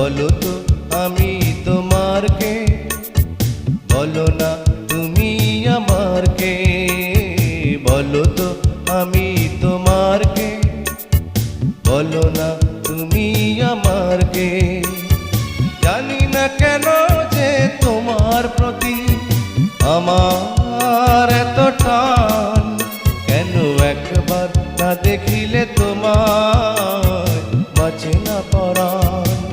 বলো তো আমি তোমার কে, বলো না তুমি আমার কে। বলো তো আমি তোমার কে, বলো না তুমি আমার কে। জানি না কেন যে তোমার প্রতি আমার এত টান, কেন একবার না দেখিলে তোমায় বাঁচে না পরাণ।